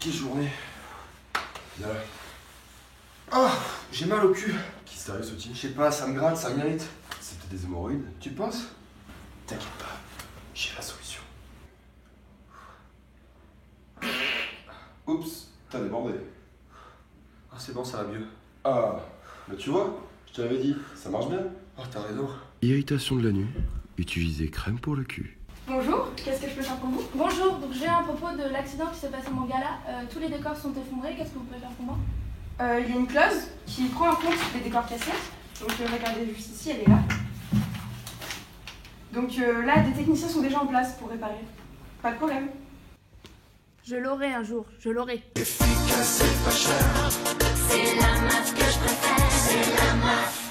Quelle journée. Là. Ah, j'ai mal au cul. Qui s'est arrivé, Soti? Je sais pas, ça me gratte, ça m'irrite. C'est peut-être des hémorroïdes, tu penses? T'inquiète pas, j'ai la solution. Oups, t'as débordé. Ah, c'est bon, ça va mieux. Ah, bah tu vois, je te l'avais dit, ça marche bien. Oh, t'as raison. Irritation de la nuit, utilisez crème pour le cul. Bonjour, qu'est-ce que je peux faire pour vous? Bonjour, donc je viens à propos de l'accident qui s'est passé à mon gala. Tous les décors sont effondrés, qu'est-ce que vous pouvez faire pour moi? Il y a une clause qui prend en compte les décors cassés. Donc regardez juste ici, elle est là. Donc là, des techniciens sont déjà en place pour réparer. Pas de problème. Je l'aurai un jour, je l'aurai. Efficace et pas cher. C'est la meuf que je préfère. C'est la meuf.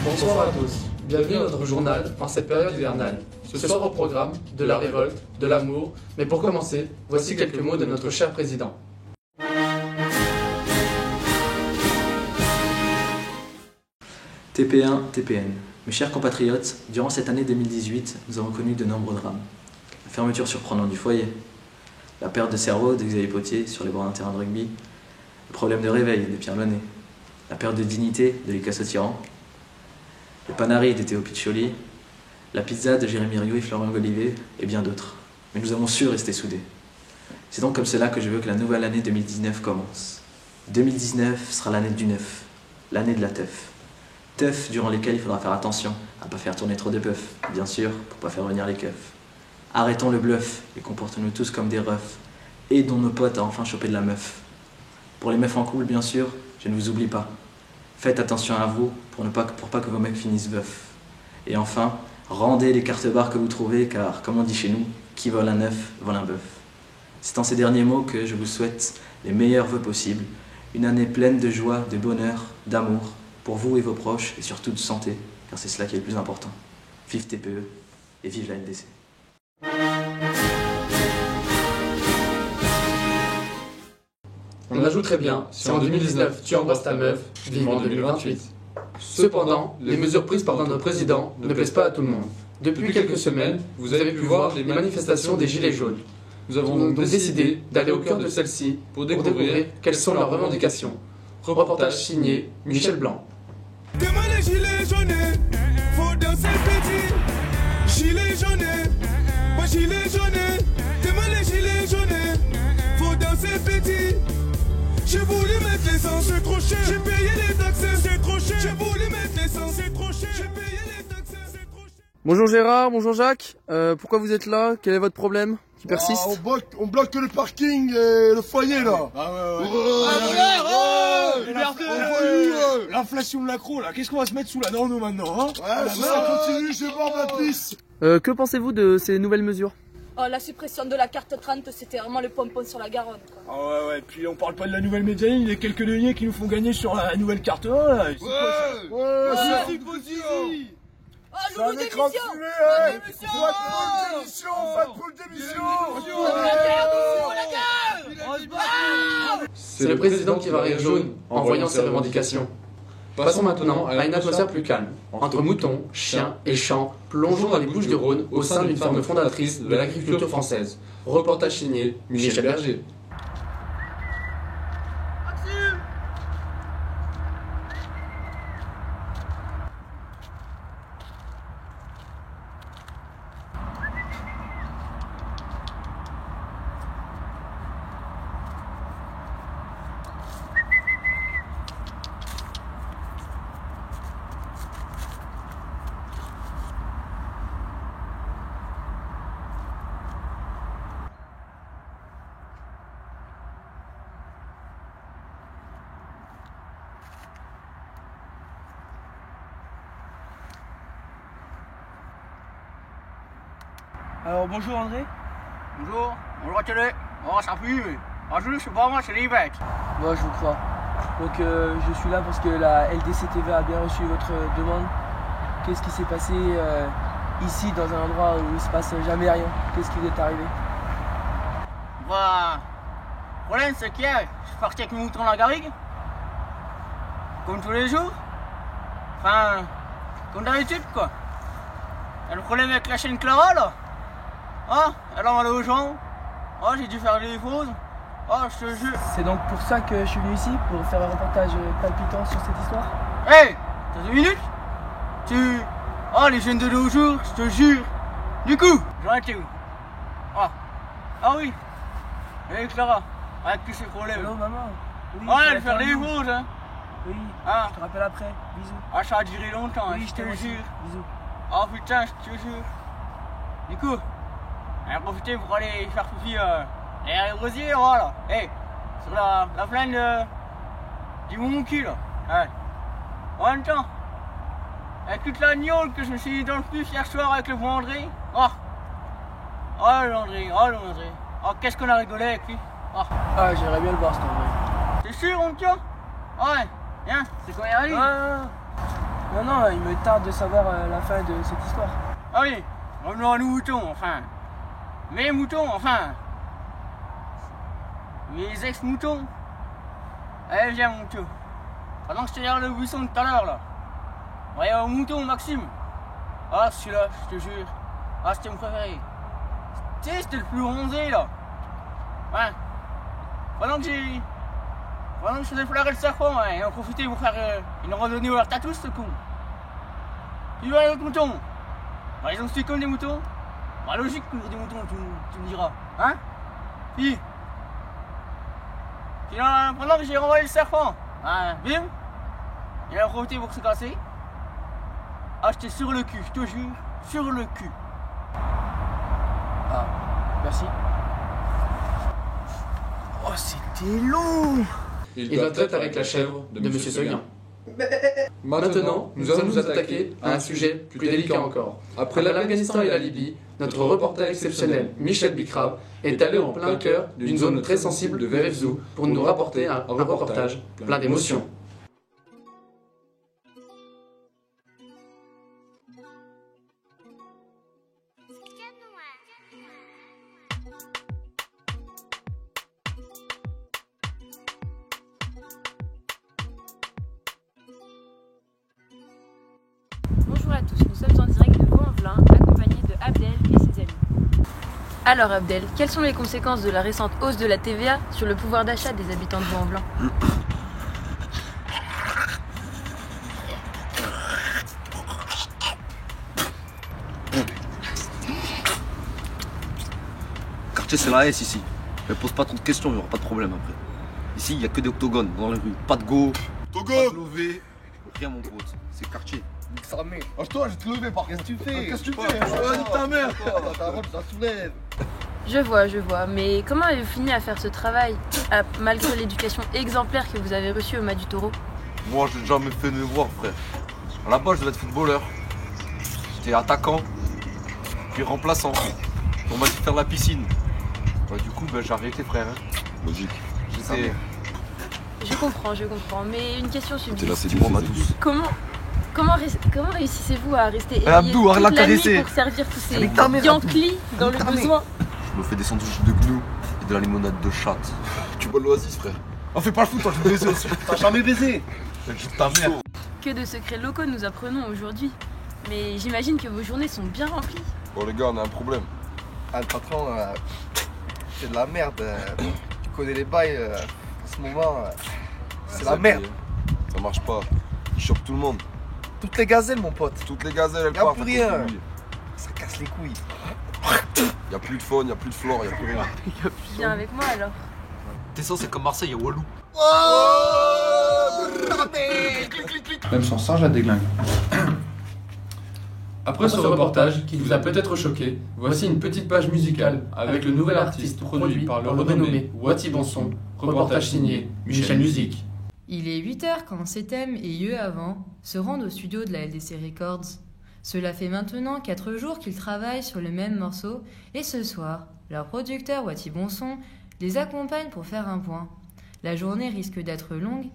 Bonsoir à tous, bienvenue dans notre journal en cette période hivernale. Ce soir au programme, de la révolte, de l'amour, mais pour commencer, voici quelques mots de notre cher président. TP1, TPN. Mes chers compatriotes, durant cette année 2018, nous avons connu de nombreux drames. La fermeture surprenante du foyer, la perte de cerveau de Xavier Potier sur les bords d'un terrain de rugby, le problème de réveil de Pierre Launay, la perte de dignité de Lucas Sautirand, le Panari de Théo Piccioli, la pizza de Jérémy Riou et Florian Golivet, et bien d'autres. Mais nous avons su rester soudés. C'est donc comme cela que je veux que la nouvelle année 2019 commence. 2019 sera l'année du neuf, l'année de la teuf. Teuf durant lesquelles il faudra faire attention à ne pas faire tourner trop de bœufs, bien sûr, pour pas faire venir les keufs. Arrêtons le bluff et comportons-nous tous comme des refs. Aidons nos potes à enfin choper de la meuf. Pour les meufs en couple, bien sûr, je ne vous oublie pas. Faites attention à vous pour pas que vos mecs finissent veufs. Et enfin, rendez les cartes barres que vous trouvez car, comme on dit chez nous, qui vole un œuf, vole un bœuf. C'est en ces derniers mots que je vous souhaite les meilleurs vœux possibles. Une année pleine de joie, de bonheur, d'amour, pour vous et vos proches, et surtout de santé, car c'est cela qui est le plus important. Vive TPE et vive la LDC. On ajouterait bien, si en 2019 tu embrasses ta meuf, vivement 2028. Cependant, les mesures prises par notre président ne plaisent pas à tout le monde. Depuis quelques semaines, vous avez pu voir les manifestations des Gilets jaunes. Nous avons donc décidé d'aller au cœur de celles-ci pour découvrir quelles sont leurs revendications. Reportage signé Michel Blanc. Demain les gilets jaunes, faut danser petit. Gilets jaunes, pas gilets jaunes. Demain les gilets jaunes, faut danser petit. J'ai voulu mettre l'essence, c'est trop cher. J'ai payé les taxes, c'est trop cher. J'ai voulu mettre l'essence, c'est trop cher. J'ai payé les taxes, c'est trop cher. Bonjour Gérard, bonjour Jacques. Pourquoi vous êtes là? Quel est votre problème qui persiste? On bloque le parking et le foyer là. L'inflation de l'accro là, qu'est-ce qu'on va se mettre sous la dent nous maintenant, hein? Si ça continue, je vais boire ma pisse. Que pensez-vous de ces nouvelles mesures? Oh, la suppression de la carte 30, c'était vraiment le pompon sur la Garonne, quoi. Ah ouais, puis on parle pas de la nouvelle médaille, les quelques deniers qui nous font gagner sur la nouvelle carte 1 là. C'est positif. Oh, nouveau démission! C'est le président qui va rire jaune en voyant ses revendications. Passons maintenant à une atmosphère plus calme. Entre moutons, chiens et champs, plongeons dans les Bouches-du-Rhône au sein d'une ferme fondatrice de l'agriculture française. Reportage signé Michel Berger. Alors bonjour André. Bonjour, bonjour à télé. Oh ça pue. Bonjour, je suis pas moi, c'est l'Ibec. Moi je vous crois. Donc je suis là parce que la LDC-TV a bien reçu votre demande. Qu'est-ce qui s'est passé ici dans un endroit où il ne se passe jamais rien? Qu'est-ce qui vous est arrivé? Bah, le problème c'est qu'hier, je suis parti avec mon mouton à la garrigue. Comme tous les jours. Enfin, comme d'habitude quoi. Y'a le problème avec la chaîne Clara là. Ah, elle en allait aux gens. Ah, j'ai dû faire des pauses. Ah, je te jure. C'est donc pour ça que je suis venu ici, pour faire un reportage palpitant sur cette histoire. Hé, t'as 2 minutes? Ah, les jeunes de nos jours, je te jure. Du coup, j'en étais où? Ah oui. Et Clara, avec tous ces problèmes. Allô maman. Oui, ouais, elle faire des pauses hein. Oui, ah. Je te rappelle après. Bisous. Ah, ça a duré longtemps, oui, je te jure. Bisous. Ah putain, je te jure. Du coup, on a profité pour aller faire pipi derrière les rosiers, voilà. Hey, sur la plaine du Mont-Cul, là. Ouais. En même temps, avec toute la gnôle que je me suis mis dans le pif hier soir avec le bon André. L'André. Oh, qu'est-ce qu'on a rigolé avec lui. Ah, j'aimerais bien le voir, cet André. T'es sûr, mon gars? Ouais, viens, c'est quoi il Non, il me tarde de savoir la fin de cette histoire. Ah oui, revenons à nos moutons, enfin. Mes moutons, enfin. Mes ex-moutons. Allez, viens, mon mouton. Pendant que je te derrière le buisson tout à l'heure, là. Ouais, au mouton, Maxime. Ah, celui-là, je te jure. Ah, c'était mon préféré. Tu sais, c'était le plus bronzé, là. Ouais. Pendant que je faisais fleurer le serpent, ouais, et on profitait pour faire une randonnée au leur tatous, ce con. Tu vois les autres moutons? Bah, ils ont suivi comme des moutons. Bah, logique pour des moutons, tu me diras. Hein? Puis pendant que j'ai renvoyé le serpent, bim, il a profité pour se casser. Ah, j'étais sur le cul, je te jure, sur le cul. Ah, merci. Oh, c'était long. Il va traiter avec la chèvre de M. Seguin. Maintenant, nous allons nous attaquer à un sujet plus délicat encore. Après l'Afghanistan et la Libye, notre reporter exceptionnel, Michel Bicrave, est allé en plein cœur d'une zone très sensible de Verefzou pour nous rapporter un reportage plein d'émotions. Bonjour à tous, nous sommes en direct de Vaux-en-Velin, accompagnés de Abdel et ses amis. Alors Abdel, quelles sont les conséquences de la récente hausse de la TVA sur le pouvoir d'achat des habitants de Vaux-en-Velin? Quartier, c'est la S ici. Mais pose pas trop de questions, il n'y aura pas de problème après. Ici, il n'y a que des octogones dans les rues. Pas de go, pas de lové. Rien mon pote, c'est quartier. Nique sa mère. Toi, je vais te lever par contre. Qu'est-ce que tu fais? Qu'est-ce que tu fais? Nique ta mère. Ta robe, ça soulève. Je vois, mais comment avez-vous fini à faire ce travail, malgré l'éducation exemplaire que vous avez reçue au Mas du Taureau? Moi, je l'ai jamais fait de devoir, frère. À la base, je devais être footballeur. J'étais attaquant, puis remplaçant. On m'a dit de faire la piscine. Ouais, du coup, j'ai arrêté, frère. Logique. J'étais. Je comprends, mais une question subsiste. T'es là, c'est du monde, ma douce. Comment réussissez-vous à rester éveillé Abdou, arrête toute la la nuit caresser. pour servir tous ces Avec ta mère, Yankees dans le besoin? Je me fais des sandwichs de gnous et de la limonade de chatte. Tu bois de l'oasis, frère. On fait pas le foot, toi, je vais baiser aussi. T'as jamais baisé? Ta mère. Que de secrets locaux nous apprenons aujourd'hui. Mais j'imagine que vos journées sont bien remplies. Bon, les gars, on a un problème. Ah, le patron, c'est de la merde. Tu connais les bails, en ce moment, c'est la merde. Ça marche pas. Il chope tout le monde. Toutes les gazelles, mon pote. Toutes les gazelles, elles Y'a partent. plus rien. Ça casse les couilles. Y'a plus de faune, y'a plus de flore, y'a plus rien. Viens avec moi alors. T'es ça, c'est comme Marseille, y'a Walou. Même sans ça, je la déglingue. Après ce reportage qui vous a peut-être choqué, voici une petite page musicale avec le nouvel artiste produit par le renommé Wati Bonson, reportage signé Michel Musique. Il est 8h quand CTM et Yeux Avant se rendent au studio de la LDC Records. Cela fait maintenant 4 jours qu'ils travaillent sur le même morceau et ce soir, leur producteur Wati Bonson les accompagne pour faire un point. La journée risque d'être longue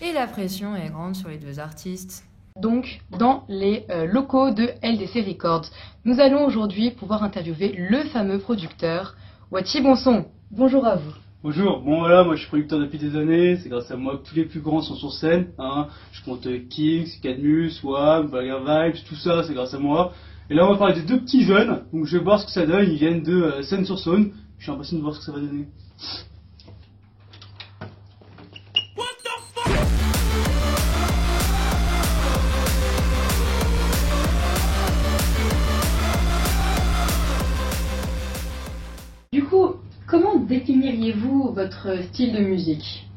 et la pression est grande sur les deux artistes. Donc, dans les locaux de LDC Records, nous allons aujourd'hui pouvoir interviewer le fameux producteur Wati Bonson. Bonjour à vous. Bonjour, bon voilà, moi je suis producteur depuis des années, c'est grâce à moi que tous les plus grands sont sur scène, hein. Je compte Kings, Cadmus, Wham, Vulgar Vibes, tout ça, c'est grâce à moi. Et là on va parler de deux petits jeunes, donc je vais voir ce que ça donne, ils viennent de Seine-sur-Saône, je suis impatient de voir ce que ça va donner. Du coup, comment définiriez-vous votre style de musique?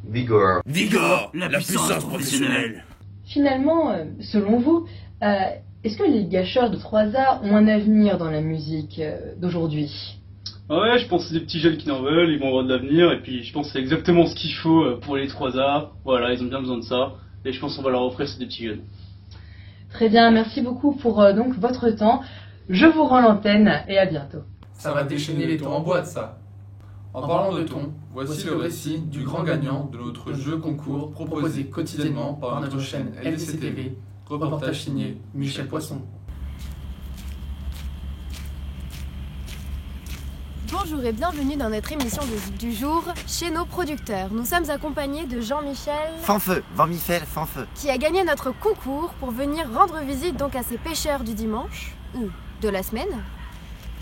Vigor. Vigor, la puissance professionnelle. Finalement, selon vous, est-ce que les gâcheurs de 3A ont un avenir dans la musique d'aujourd'hui? Ouais, je pense que c'est des petits jeunes qui n'en veulent, ils vont avoir de l'avenir, et puis je pense que c'est exactement ce qu'il faut pour les 3A. Voilà, ils ont bien besoin de ça, et je pense qu'on va leur offrir ces petits jeunes. Très bien, merci beaucoup pour donc votre temps. Je vous rends l'antenne et à bientôt. Ça va déchaîner les tons en boîte, ça. En parlant de ton, voici le récit du grand gagnant de notre jeu concours proposé quotidiennement par notre chaîne LDC-TV. Reportage signé Michel Poisson. Bonjour et bienvenue dans notre émission du jour chez nos producteurs. Nous sommes accompagnés de Jean-Michel Fanfeu, Fanfeu, qui a gagné notre concours pour venir rendre visite donc à ces pêcheurs du dimanche ou de la semaine.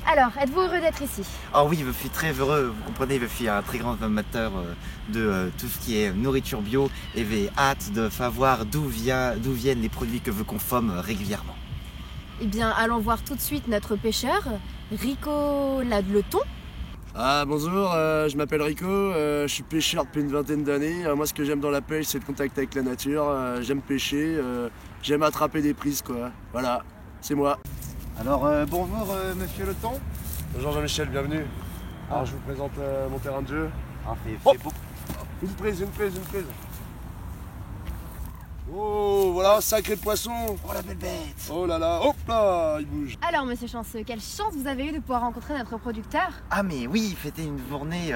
Alors, êtes-vous heureux d'être ici? Oh oui, je suis très heureux, vous comprenez, je suis un très grand amateur de tout ce qui est nourriture bio et j'ai hâte de savoir d'où viennent les produits que je consomme régulièrement. Eh bien, allons voir tout de suite notre pêcheur, Rico Le Thon. Ah bonjour, je m'appelle Rico, je suis pêcheur depuis une vingtaine d'années. Moi ce que j'aime dans la pêche c'est le contact avec la nature, j'aime pêcher, j'aime attraper des prises quoi. Voilà, c'est moi. Alors bonjour monsieur Le Thon. Bonjour Jean-Michel, bienvenue. Alors je vous présente mon terrain de jeu. Ah, fait beau. Une prise. Oh voilà, sacré poisson. Oh la belle bête. Oh là là, hop là, il bouge. Alors monsieur Chanceux, quelle chance vous avez eu de pouvoir rencontrer notre producteur. Ah mais oui, c'était une journée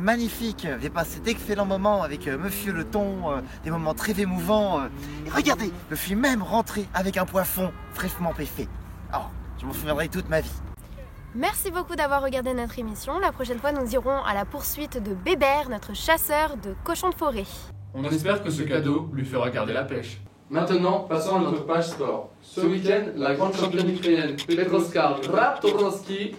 magnifique. J'ai passé d'excellents moments avec monsieur Le Thon, des moments très émouvants. Et regardez, je suis même rentré avec un poisson fraîchement pêché. Oh, je m'en souviendrai toute ma vie. Merci beaucoup d'avoir regardé notre émission. La prochaine fois, nous irons à la poursuite de Bébert, notre chasseur de cochons de forêt. On espère que ce cadeau lui fera garder la pêche. Maintenant, passons à notre page sport. Ce week-end, la grande championne ukrainienne Petroska Raptorowski,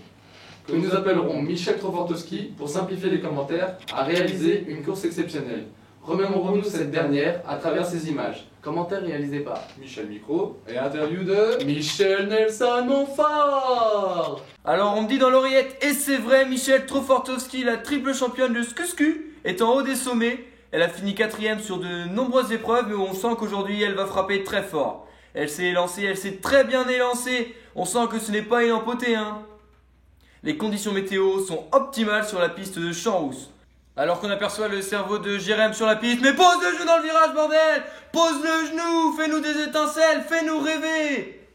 que nous appellerons Michel Trofortowski pour simplifier les commentaires, a réalisé une course exceptionnelle. Remémorons-nous cette dernière à travers ces images. Commentaire réalisé par Michel Micro et interview de Michel Nelson Monfort. Alors on me dit dans l'oreillette, et c'est vrai, Michel Trofortowski, la triple championne de Skusku, est en haut des sommets. Elle a fini 4e sur de nombreuses épreuves, mais on sent qu'aujourd'hui elle va frapper très fort. Elle s'est élancée, elle s'est très bien élancée. On sent que ce n'est pas une empotée, hein. Les conditions météo sont optimales sur la piste de Champs-Rousse. Alors qu'on aperçoit le cerveau de Jérém sur la piste. Mais pose le genou dans le virage, bordel! Pose le genou! Fais-nous des étincelles! Fais-nous rêver!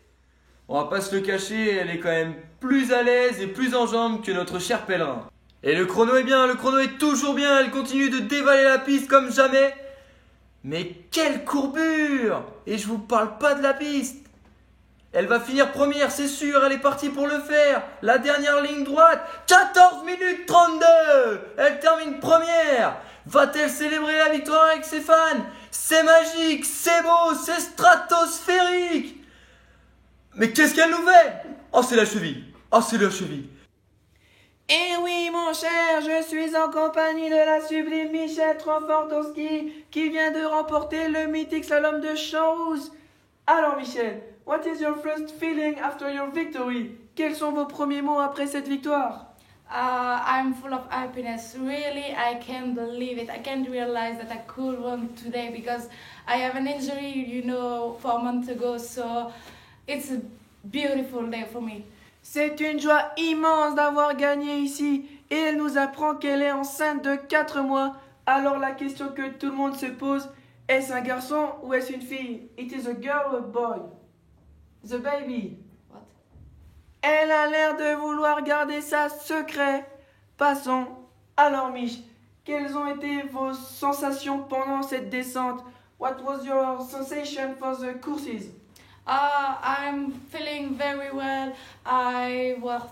On va pas se le cacher, elle est quand même plus à l'aise et plus en jambes que notre cher pèlerin. Et le chrono est bien, le chrono est toujours bien, elle continue de dévaler la piste comme jamais. Mais quelle courbure! Et je vous parle pas de la piste. Elle va finir première, c'est sûr, elle est partie pour le faire. La dernière ligne droite, 14 minutes 32. Elle termine première. Va-t-elle célébrer la victoire avec ses fans? C'est magique, c'est beau, c'est stratosphérique. Mais qu'est-ce qu'elle nous fait? Oh, c'est la cheville. Oh, c'est la cheville. Eh oui, mon cher, je suis en compagnie de la sublime Michel Trofortowski qui vient de remporter le mythique slalom de Champs-Rousse. Alors, Michel, what is your first feeling after your victory? Quels sont vos premiers mots après cette victoire? I'm full of happiness. Really, I can't believe it. I can't realize that I could win today because I have an injury, 4 months ago. So it's a beautiful day for me. C'est une joie immense d'avoir gagné ici et elle nous apprend qu'elle est enceinte de 4 mois. Alors la question que tout le monde se pose, est-ce un garçon ou est-ce une fille? It is a girl or a boy? The baby. What? Elle a l'air de vouloir garder ça secret. Passons. Alors Mich, quelles ont été vos sensations pendant cette descente? What was your sensation for the courses? I'm feeling very well. I was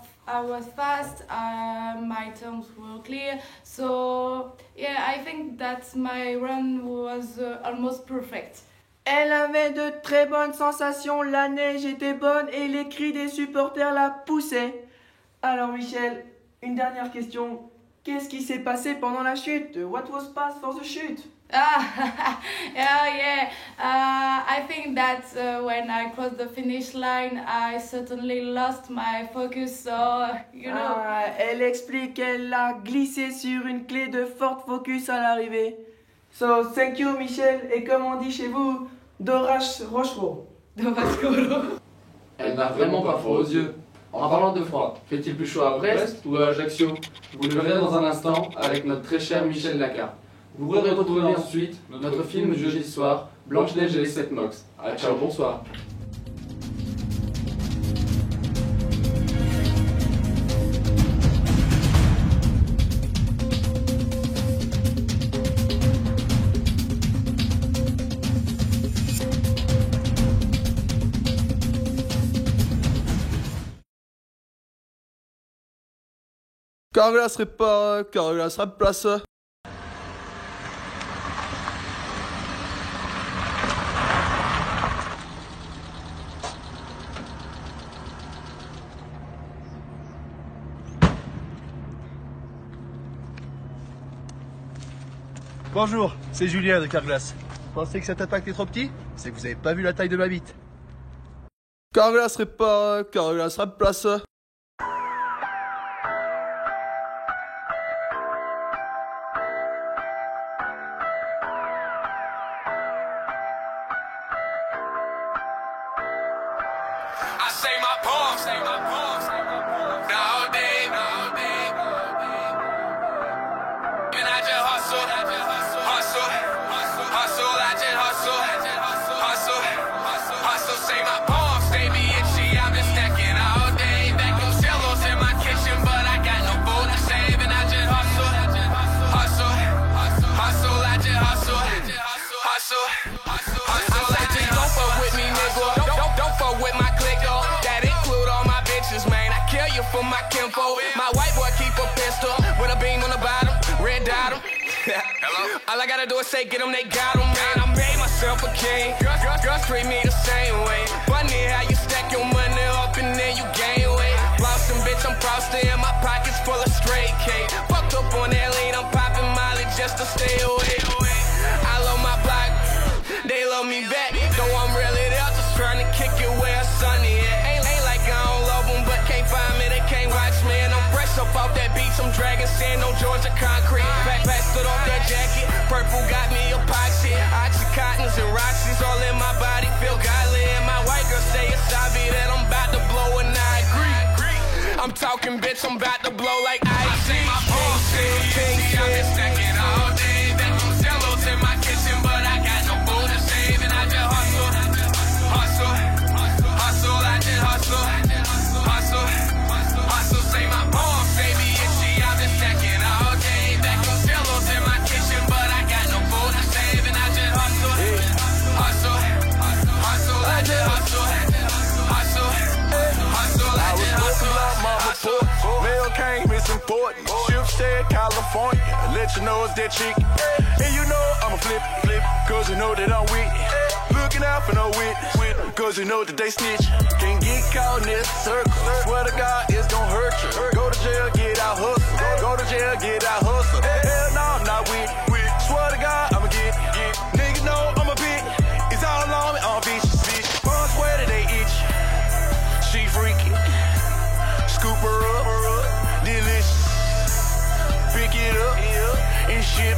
fast. My tongues were clear. So yeah, I think that my run was almost perfect. Elle avait de très bonnes sensations, la neige était bonne et les cris des supporters la poussaient. Alors Michel, une dernière question. Qu'est-ce qui s'est passé pendant la chute? What was passed for the chute? I think that when I crossed the finish line, I certainly lost my focus, so, you know. Elle explique qu'elle a glissé sur une clé de forte focus à l'arrivée. So, thank you Michel, et comme on dit chez vous, Dorache Rochereau. Elle n'a vraiment pas froid aux yeux. En parlant de froid, fait-il plus chaud à Brest ou à Ajaccio? Vous le verrez dans un instant avec notre très cher Michel Lacarte. Vous pourrez retrouver ensuite notre film jeudi soir, Blanche-Neige et les 7 Mox. Allez, ciao, bonsoir. Carglass répare, Carglass remplace. Bonjour, c'est Julien de Carglass. Vous pensez que cet impact est trop petit? C'est que vous n'avez pas vu la taille de ma bite. Carglass répare, Carglass remplace. I say my palms, all day, and I just hustle, I just hustle, say my palms, they be itchy, I've been stacking all day, vacuum cellos in my kitchen, but I got no food to save, and I just hustle, I just hustle, I just don't fuck with me, nigga, don't fuck with my clique, that include all my bitches, man, I kill you for my kinfolk, my white boy keep a pistol, with a beam on the bottom, red dot 'em. Hello? All I gotta do is say get 'em, they got 'em, man, I made myself a king, girls treat me the same way, funny how you stack your money up and then you gain weight, Boston bitch, I'm frosty and my pockets full of straight cake, fucked up on that lean, I'm popping Molly just to stay away, I love my block, they love me back, though I'm really there, just trying to kick it where it's sunny at, ain't like I don't love them, but can't find me, they can't watch me, and I'm fresh up off that beach, I'm dragging sand on Georgia concrete, passed it off that jacket, purple got me epoxy, Oxycontins and Roxy's all in my body, feel godly, and my white girl say it's obvious that I'm about to blow, and I agree, I'm talking bitch, I'm about to blow like ice, I've been stacking all day, vacuum cellos in my kitchen, but I got no food to save, and I just hustle, I just hustle, say my palms, say me itchy, I've been stacking all day, vacuum cellos in my kitchen, but I got no food to save, and I just hustle, I just hustle, I just hustle. Mail came, it's important. Ship said California, let you know it's that chick. And you know I'ma flip, cause you know that I'm with it. Looking out for no witness, cause you know that they snitch. Can't get caught in this circle, swear to God it's gon' hurt you. Go to jail, get out hustle, go to jail, get out hustle. Hell no, I'm not with it, swear to God I'ma get it. Niggas know I'm a bit, it's all on me, I'm vicious. Pun swear that they itch, she freaky. Scoop her up, delicious. Pick it up and ship